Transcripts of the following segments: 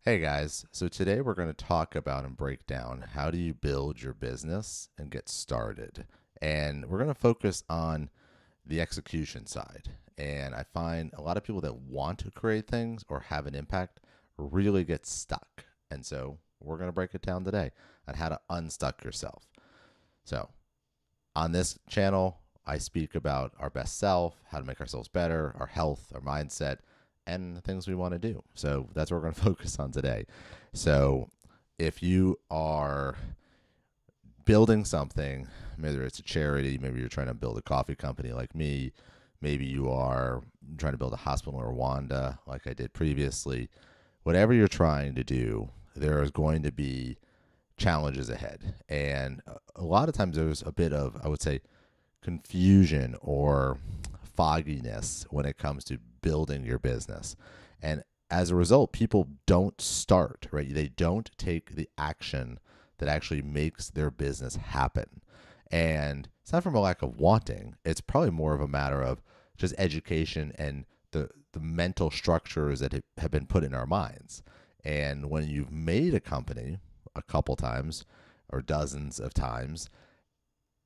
Hey guys, so today we're going to talk about and break down how do you build your business and get started. And we're going to focus on the execution side. And I find a lot of people that want to create things or have an impact really get stuck. And so we're going to break it down today on how to unstuck yourself. So on this channel, I speak about our best self, how to make ourselves better, our health, our mindset, and the things we want to do. So that's what we're going to focus on today. So if you are building something, maybe it's a charity, maybe you're trying to build a coffee company like me, maybe you are trying to build a hospital in Rwanda like I did previously, whatever you're trying to do, there is going to be challenges ahead. And a lot of times there's a bit of, I would say, confusion or fogginess when it comes to building your business. And as a result, people don't start, right? They don't take the action that actually makes their business happen. And it's not from a lack of wanting, it's probably more of a matter of just education and the mental structures that have been put in our minds. And when you've made a company a couple times or dozens of times,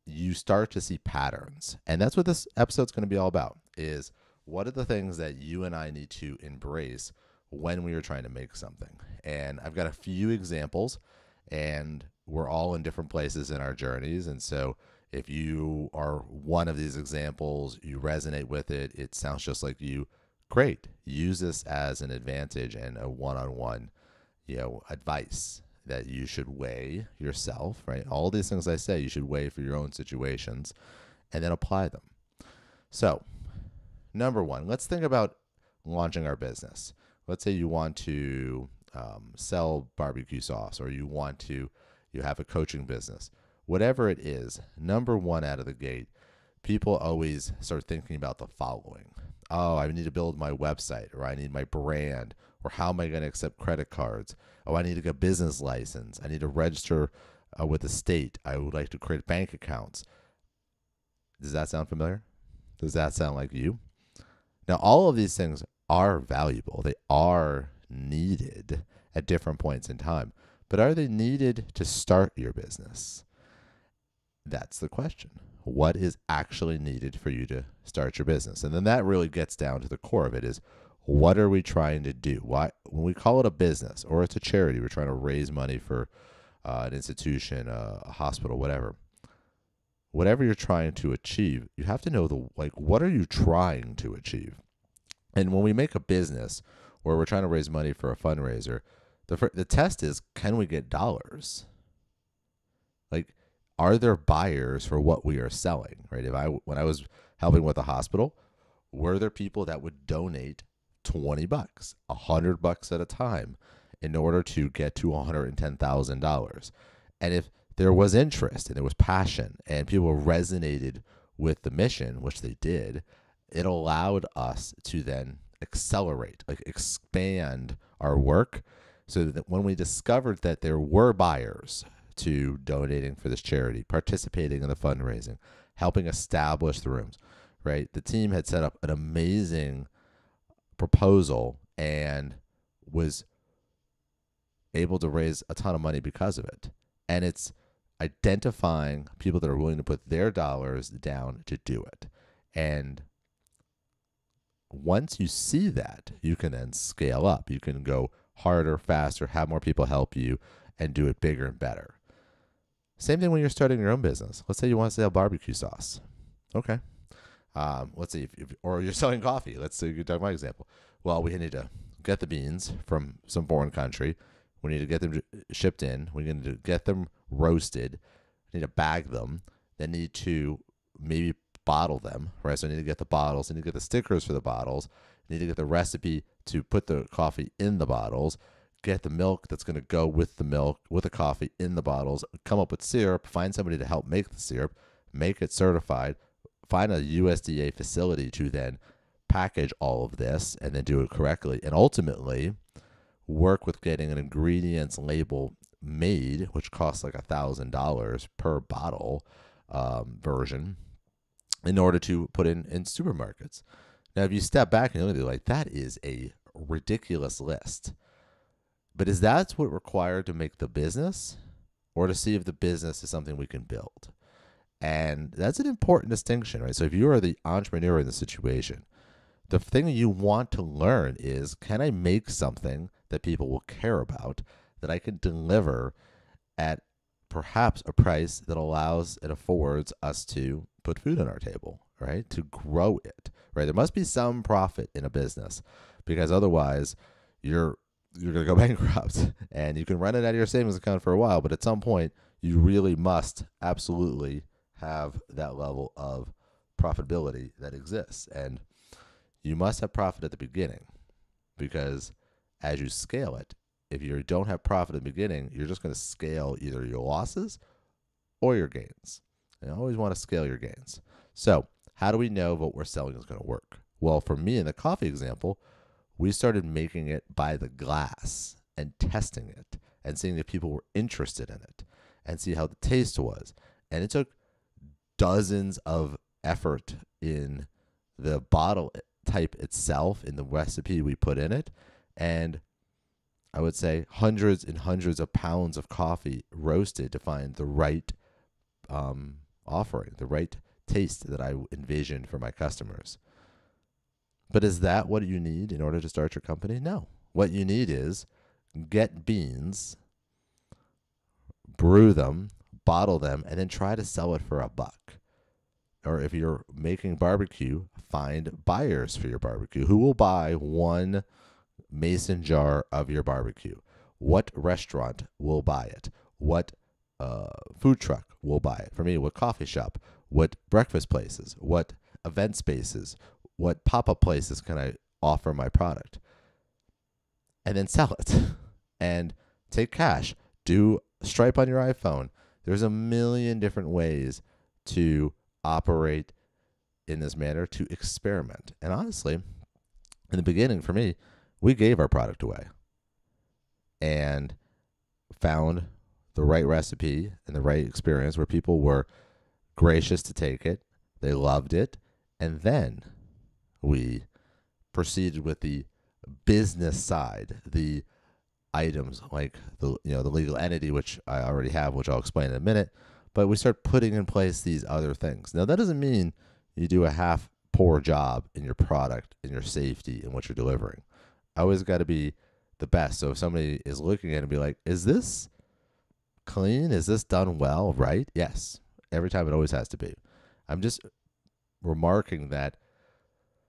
you start to see patterns. And that's what this episode's going to be all about is what are the things that you and I need to embrace when we are trying to make something. And I've got a few examples, and we're all in different places in our journeys. And so if you are one of these examples, you resonate with it, it sounds just like you, great. Use this as an advantage and a one-on-one, advice that you should weigh yourself, right? All these things I say you should weigh for your own situations and then apply them. So, number one, let's think about launching our business. Let's say you want to sell barbecue sauce, or you have a coaching business. Whatever it is, number one out of the gate, people always start thinking about the following. Oh, I need to build my website, or I need my brand, or how am I going to accept credit cards? Oh, I need to get a business license. I need to register with the state. I would like to create bank accounts. Does that sound familiar? Does that sound like you? Now, all of these things are valuable. They are needed at different points in time. But are they needed to start your business? That's the question. What is actually needed for you to start your business? And then that really gets down to the core of it is, what are we trying to do? Why, when we call it a business or it's a charity, we're trying to raise money for an institution, a hospital, whatever. Whatever you're trying to achieve, you have to know what are you trying to achieve? And when we make a business or we're trying to raise money for a fundraiser, the test is, can we get dollars? Like, are there buyers for what we are selling? Right? When I was helping with a hospital, were there people that would donate $20, $100 at a time in order to get to $110,000? And if there was interest and there was passion and people resonated with the mission, which they did, it allowed us to then accelerate, like expand our work, so that when we discovered that there were buyers to donating for this charity, participating in the fundraising, helping establish the rooms, right? The team had set up an amazing proposal and was able to raise a ton of money because of it. And it's identifying people that are willing to put their dollars down to do it. And once you see that, you can then scale up. You can go harder, faster, have more people help you, and do it bigger and better. Same thing when you're starting your own business. Let's say you want to sell barbecue sauce. Okay. Let's see, or you're selling coffee. Let's say you talk my example. Well, we need to get the beans from some foreign country. We need to get them shipped in. We need to get them roasted. We need to bag them. Then need to maybe bottle them, right? So I need to get the bottles. I need to get the stickers for the bottles. I need to get the recipe to put the coffee in the bottles. Get the milk that's going to go with the milk, with the coffee in the bottles. Come up with syrup. Find somebody to help make the syrup. Make it certified. Find a USDA facility to then package all of this and then do it correctly. And ultimately, work with getting an ingredients label made, which costs like $1,000 per bottle version, in order to put in supermarkets. Now, if you step back and look at it, like, that is a ridiculous list. But is that what required to make the business, or to see if the business is something we can build? And that's an important distinction, right? So if you are the entrepreneur in the situation, the thing you want to learn is, can I make something that people will care about, that I can deliver at perhaps a price that allows and affords us to put food on our table, right? To grow it, right? There must be some profit in a business, because otherwise you're going to go bankrupt, and you can run it out of your savings account for a while, but at some point you really must absolutely have that level of profitability that exists. And you must have profit at the beginning, because as you scale it, if you don't have profit at the beginning, you're just going to scale either your losses or your gains. And you always want to scale your gains. So how do we know what we're selling is going to work? Well, for me in the coffee example, we started making it by the glass and testing it and seeing if people were interested in it and see how the taste was. And it took dozens of effort in the bottle type itself, in the recipe we put in it, and I would say hundreds and hundreds of pounds of coffee roasted to find the right offering, the right taste that I envisioned for my customers. But is that what you need in order to start your company? No. What you need is get beans, brew them, bottle them, and then try to sell it for $1. Or if you're making barbecue, find buyers for your barbecue. Who will buy one mason jar of your barbecue? What restaurant will buy it? What food truck will buy it? For me, what coffee shop? What breakfast places? What event spaces? What pop-up places can I offer my product? And then sell it. And take cash. Do Stripe on your iPhone. There's a million different ways to operate in this manner, to experiment. And honestly, in the beginning, for me, we gave our product away and found the right recipe and the right experience where people were gracious to take it. They loved it. And then we proceeded with the business side, the items like the legal entity, which I already have, which I'll explain in a minute. But we start putting in place these other things. Now, that doesn't mean you do a half poor job in your product, in your safety, in what you're delivering. I always got to be the best. So if somebody is looking at it and be like, is this clean? Is this done well? Right? Yes. Every time it always has to be. I'm just remarking that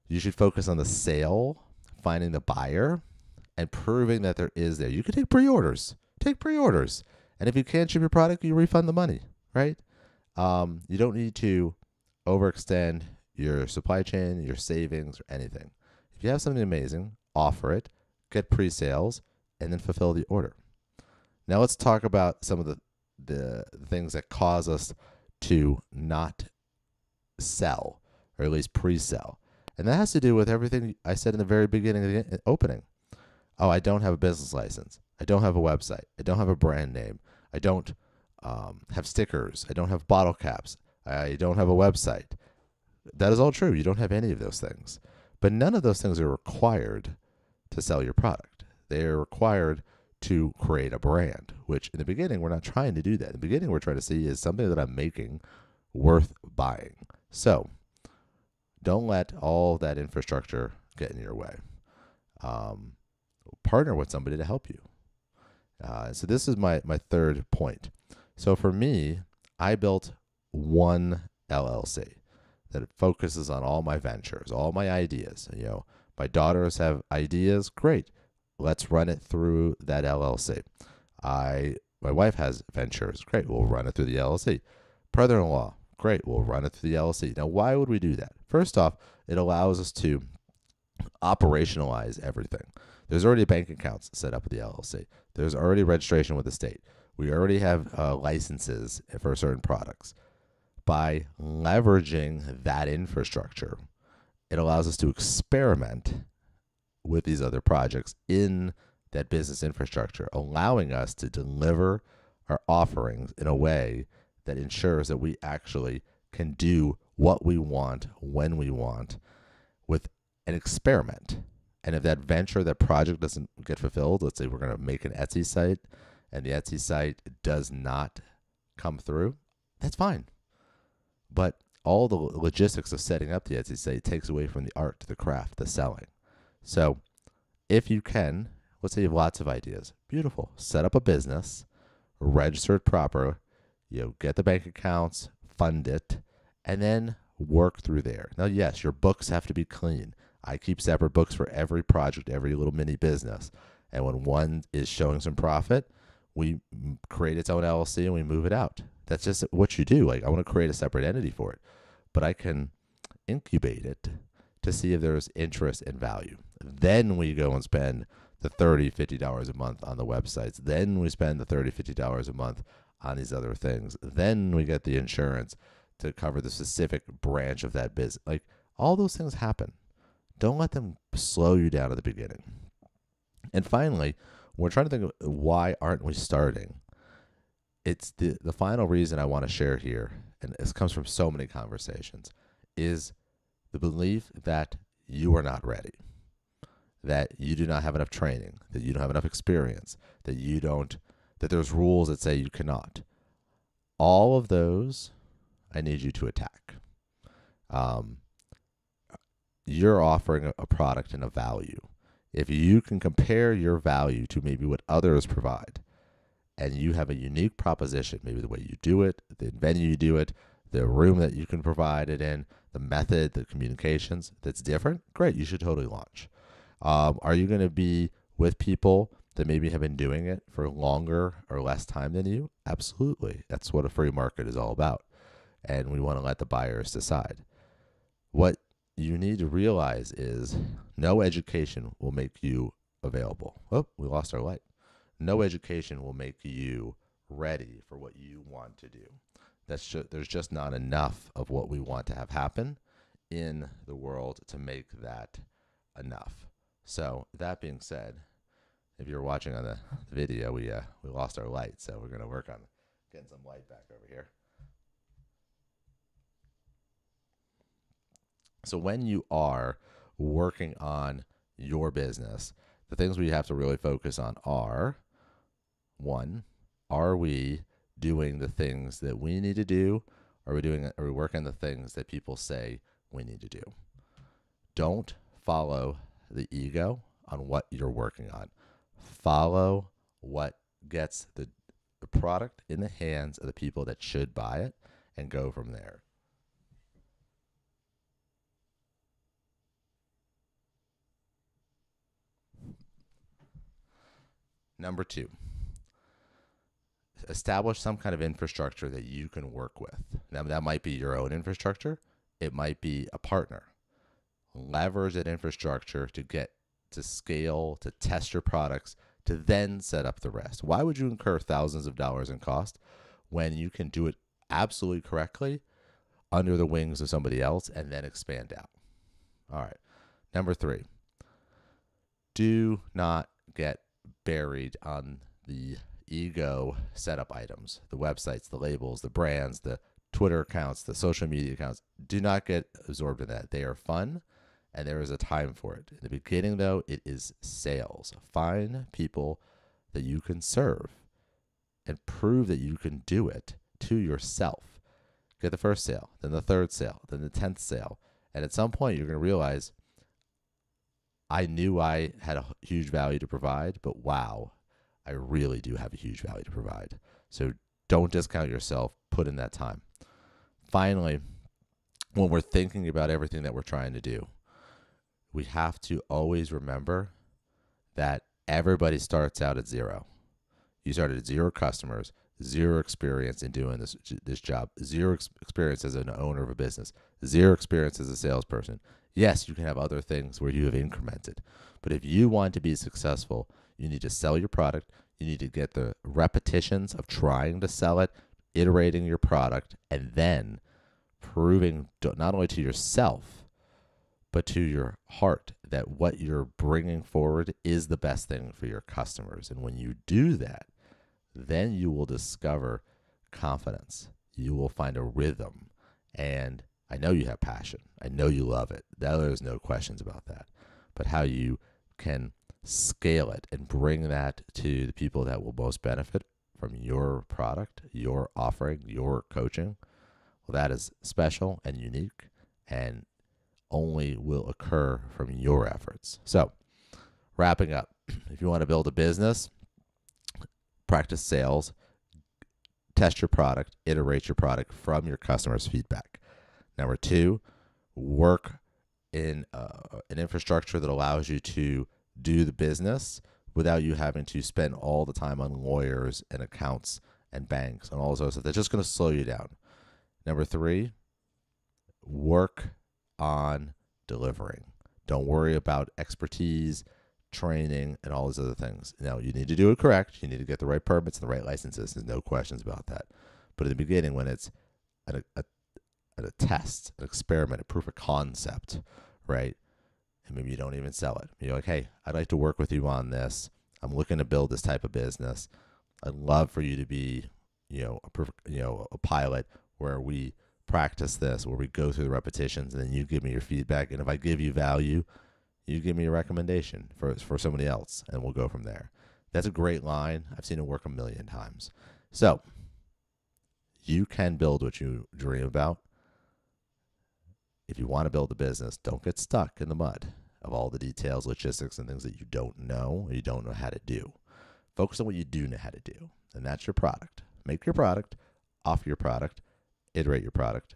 you should focus on the sale, finding the buyer, and proving that there is there. You can take pre-orders. Take pre-orders. And if you can't ship your product, you refund the money, right? You don't need to overextend your supply chain, your savings, or anything. If you have something amazing, offer it, get pre-sales, and then fulfill the order. Now let's talk about some of the things that cause us to not sell, or at least pre-sell. And that has to do with everything I said in the very beginning of the opening. Oh, I don't have a business license. I don't have a website. I don't have a brand name. I don't have stickers. I don't have bottle caps. I don't have a website. That is all true. You don't have any of those things. But none of those things are required to sell your product. They are required to create a brand, which in the beginning, we're not trying to do that. In the beginning, we're trying to see is something that I'm making worth buying. So don't let all that infrastructure get in your way. Partner with somebody to help you. So this is my third point. So for me, I built one LLC that focuses on all my ventures, all my ideas. My daughters have ideas. Great. Let's run it through that LLC. My wife has ventures. Great. We'll run it through the LLC. Brother-in-law. Great. We'll run it through the LLC. Now, why would we do that? First off, it allows us to operationalize everything. There's already bank accounts set up with the LLC. There's already registration with the state. We already have licenses for certain products. By leveraging that infrastructure, it allows us to experiment with these other projects in that business infrastructure, allowing us to deliver our offerings in a way that ensures that we actually can do what we want when we want with an experiment And if that venture, that project doesn't get fulfilled, let's say we're going to make an Etsy site and the Etsy site does not come through, that's fine. But all the logistics of setting up the Etsy site takes away from the art, the craft, the selling. So if you can, let's say you have lots of ideas. Beautiful. Set up a business, register it proper, get the bank accounts, fund it, and then work through there. Now, yes, your books have to be clean. I keep separate books for every project, every little mini business. And when one is showing some profit, we create its own LLC and we move it out. That's just what you do. Like, I want to create a separate entity for it, but I can incubate it to see if there's interest and value. Then we go and spend the $30, $50 a month on the websites. Then we spend the $30, $50 a month on these other things. Then we get the insurance to cover the specific branch of that business. Like, all those things happen. Don't let them slow you down at the beginning. And finally, we're trying to think of why aren't we starting? It's the final reason I want to share here, and this comes from so many conversations, is the belief that you are not ready, that you do not have enough training, that you don't have enough experience, that there's rules that say you cannot. All of those, I need you to attack. You're offering a product and a value. If you can compare your value to maybe what others provide, and you have a unique proposition, maybe the way you do it, the venue you do it, the room that you can provide it in, the method, the communications that's different, great, you should totally launch. Are you going to be with people that maybe have been doing it for longer or less time than you? Absolutely. That's what a free market is all about. And we want to let the buyers decide. What you need to realize is no education will make you available. Oh, we lost our light. No education will make you ready for what you want to do. There's just not enough of what we want to have happen in the world to make that enough. So that being said, if you're watching on the video, we lost our light, so we're going to work on getting some light back over here. So when you are working on your business, the things we have to really focus on are, one, are we doing the things that we need to do? Are we working the things that people say we need to do? Don't follow the ego on what you're working on. Follow what gets the product in the hands of the people that should buy it and go from there. Number 2, establish some kind of infrastructure that you can work with. Now, that might be your own infrastructure. It might be a partner. Leverage that infrastructure to get to scale, to test your products, to then set up the rest. Why would you incur thousands of dollars in cost when you can do it absolutely correctly under the wings of somebody else and then expand out? All right. Number 3, do not get buried on the ego setup items, the websites, the labels, the brands, the Twitter accounts, the social media accounts. Do not get absorbed in that. They are fun, and there is a time for it. In the beginning, though, it is sales. Find people that you can serve and prove that you can do it to yourself. Get the first sale, then the third sale, then the 10th sale. And at some point, you're going to realize, I knew I had a huge value to provide, but wow, I really do have a huge value to provide. So don't discount yourself. Put in that time. Finally, when we're thinking about everything that we're trying to do, we have to always remember that everybody starts out at 0. You started at 0 customers, 0 experience in doing this job, 0 experience as an owner of a business, 0 experience as a salesperson. Yes, you can have other things where you have incremented, but if you want to be successful, you need to sell your product. You need to get the repetitions of trying to sell it, iterating your product, and then proving not only to yourself, but to your heart that what you're bringing forward is the best thing for your customers. And when you do that, then you will discover confidence. You will find a rhythm. And I know you have passion. I know you love it. There's no questions about that. But how you can scale it and bring that to the people that will most benefit from your product, your offering, your coaching, well, that is special and unique and only will occur from your efforts. So, wrapping up, if you want to build a business, practice sales, test your product, iterate your product from your customers' feedback. Number 2, work in an infrastructure that allows you to do the business without you having to spend all the time on lawyers and accounts and banks and all those other stuff. That's just going to slow you down. Number 3, work on delivering. Don't worry about expertise, training, and all these other things. Now, you need to do it correct. You need to get the right permits and the right licenses. There's no questions about that. But in the beginning, when it's a test, an experiment, a proof of concept, right? And maybe you don't even sell it. You're like, hey, I'd like to work with you on this. I'm looking to build this type of business. I'd love for you to be, a pilot where we practice this, where we go through the repetitions, and then you give me your feedback. And if I give you value, you give me a recommendation for somebody else, and we'll go from there. That's a great line. I've seen it work a million times. So you can build what you dream about. If you want to build a business, don't get stuck in the mud of all the details, logistics, and things that you don't know or you don't know how to do. Focus on what you do know how to do, and that's your product. Make your product, offer your product, iterate your product,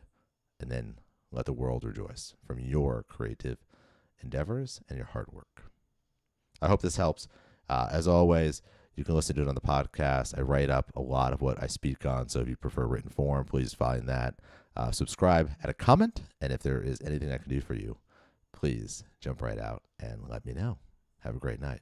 and then let the world rejoice from your creative endeavors and your hard work. I hope this helps. As always, you can listen to it on the podcast. I write up a lot of what I speak on, so if you prefer written form, please find that. Subscribe, add a comment, and if there is anything I can do for you, please jump right out and let me know. Have a great night.